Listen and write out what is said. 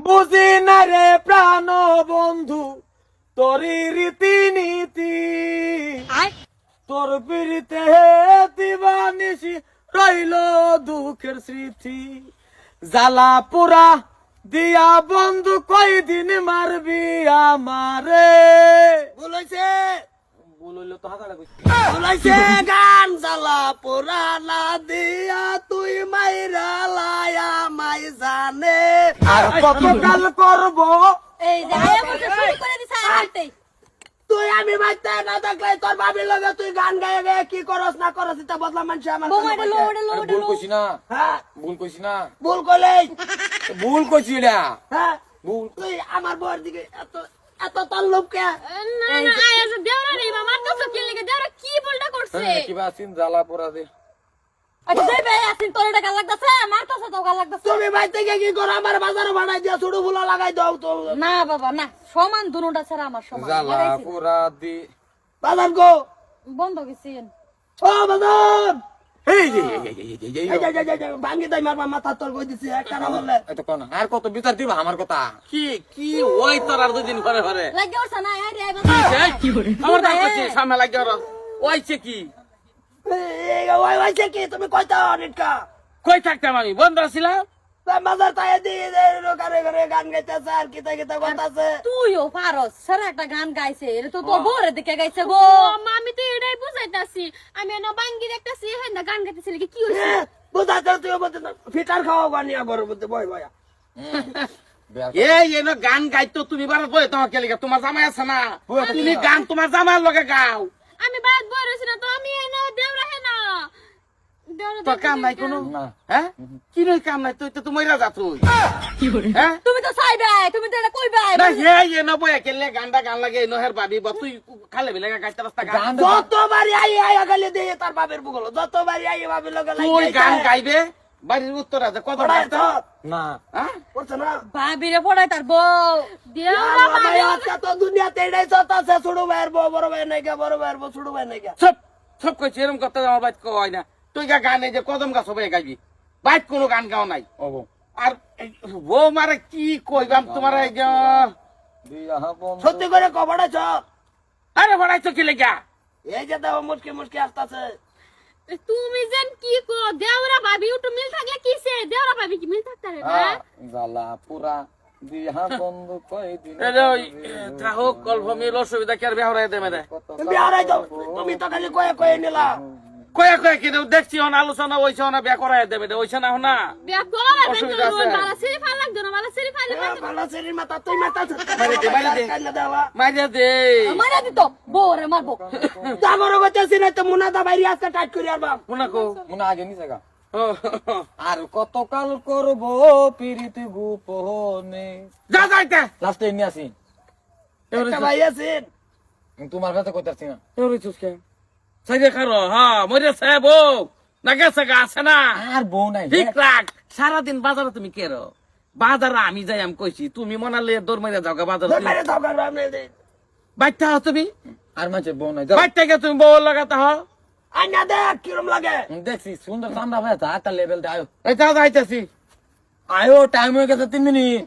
বুঝি না রে প্রাণ বন্ধু তোরই রীতিনীতি তোর পিড়িতে দিবানিসি রইল দুঃখের স্মৃতি জ্বালা পুরা দিয়া বন্ধু কয়দিন মারবি আমারে বলেছে বলইল তো হাজারা কইছে বলেছে গান জ্বালা পুরা না দিয়া তুই মাইরা লায়া মাই জানে আর কত কাল করব এই যে আয়া বসে শুরু করে দিছ আইতে তুই আমি বাইতে না দেখলে তোর ভাবির লগে তুই গান গায়ে গায়ে কি করস না করস তা বদলা মানুষ আমার বোমাটা লোড়ে লোড়ে ভুল কইছি না হ্যাঁ ভুল কইছি না ভুল কইলেই ভুল কইছি না হ্যাঁ ভুল তুই আমার বউর দিকে এত এত তাল্লুক কে না না আয়া যে দেওরা রে মামা তো কি লাগে দেওরা কি ভুলটা করছে কিবা সিন জ্বালা পোড়া দে আচ্ছা দেই ভাই আসিন তোর এটা গাল লাগতাছে মারতাছে তো গাল লাগতাছে তুমি বাইতে গিয়ে কি করো আমার বাজারে ভাড়াই দিয়া ছোট ফুলা লাগাই দাও তো না বাবা না সমান দুনোটা ছাড়া আমার সমান জ্বালা লাগাইছি। পোড়া দি বাজার গো বন্ধ গেছেন ও বাজার এই যে এই ভাঙ্গি তাই মারবা মাথা তোর কই দিছি একটা না বললে এত কোন আর কত বিচার দিবা আমার কথা কি কি ওই তোর আর দুদিন পরে পরে লাগে ওর না আই রে বাবা কি করে আমার দাম করছে সামনে লাগে ওর ওইছে কি এই ওই ওইছে কি তুমি কইতা অনেকটা কই থাকতাম আমি বন্ধ ছিলাম বাজার তাই দিয়ে ঘরে ঘরে গান গাইতেছে আর কিতা কিতা কথাছে তুইও পারস সারা একটা গান গাইছে এটা তো তোর বউরে দেখে গাইছে গো আমি তো এটাই বুঝাইতাছি আমি এনে বাঙ্গি দেখতাছি হ্যাঁ না গান গাইতেছি নাকি কি হইছে বুঝাতে তুই বলতে ফিটার খাওয়া গানিয়া বড় বলতে বয় বয়া এই এনো গান গাইতো তুমি বার বই তোমার কে লিগা তোমার জামাই আছে না তুমি গান তোমার জামাইয়ের লগে গাও আমি বাদ বই রইছি না তো আমি এনে দেওরা হে না দেওরা তোর কাম নাই কোনো হ্যাঁ কি নই কাম নাই তুই তো তুমি মইরা যা তুই হ্যাঁ তুমি তো চাইবে তুমি তো এটা কইবে না হে এনো বই কেলে গানটা গান লাগে এনো হের ভাবি বা তুই খালে বিলে গাইতে রাস্তা গান যতবারই আই আই গালি দিয়ে তার বাপের বুগল যতবারই আই বাপের লগে তুই গান গাইবে বাড়ির উত্তর আছে কত গাইতো না হ্যাঁ করছ না ভাবিরে পড়াই তার বউ দেওরা ভাই আজকে তো দুনিয়াতে এটাই চলতেছে ছোট ভাইয়ের বউ বড় ভাই নাই বড় ভাইয়ের বউ ছোট ভাই নাই সব সব কইছি এরকম কথা আমার বাইত কয় না তুই গা গান এই যে কদম গাছ হবে গাইবি বাইত কোনো গান গাও নাই আর ও মারে কি কইবাম তোমার এই যে সত্যি করে কবড়াছ আরে বড়াইছো কি লেগা এই যে দেখো মুশকি মুশকি আসতেছে তুমি যেন কি কো দেওরা ভাবি একটু মিল থাকলে কিসে দেওরা ভাবি কি মিল থাকতে রে না জ্বালা পুরা দিহা বন্ধু কয়দিন এই থাকো কল্প মিল অসুবিধা কি আর বেহরাই দেবে রে তুমি আড়াই দাও তুমি তো খালি কয়ে কয়ে নিলা কয়া কয়া কি দেখছি হন আলোচনা ওইছে না বে করাই দেবে রে ওইছে না না বিয়া করা অসুবিধা আছে। বালা সিরি ফাল লাগতো না বালা সিরি ফাল ভালো শরীর মাথা তুই মাথা মাইরে দে মারা দিত বউরে মারবো জাগর গতেছি না তো মুনাদা বাইরে আজকে টাইট করি আর বাপ মুনাকো মুনা আগে নি জায়গা আর কতকাল করব পিরিতি গোপনে যা যাইতে লাস্টে নি আসি একটা ভাই আছেন তোমার কাছে কইতাছি না এবারে চুসকে সাইদে খারো হ্যাঁ মরে সাহেব না গেছে গা আছে না আর বউ নাই ঠিক রাখ সারাদিন বাজারে তুমি কেরো বাজারে আমি যাই আমি কইছি তুমি মনালে দৌড় মাইরা যাও গা বাজারে বাইরে দাও গান আপনি বাইতে হও তুমি আর মাঝে বউ নাই বাইতে গে তুমি বউ লাগাতে হও আইনা দেখ কিরম লাগে দেখছি সুন্দর চামড়া ভাই একটা লেভেল দে আয়ো এই যাও যাইতেছি আয়ো টাইম হয়ে গেছে 3 মিনিট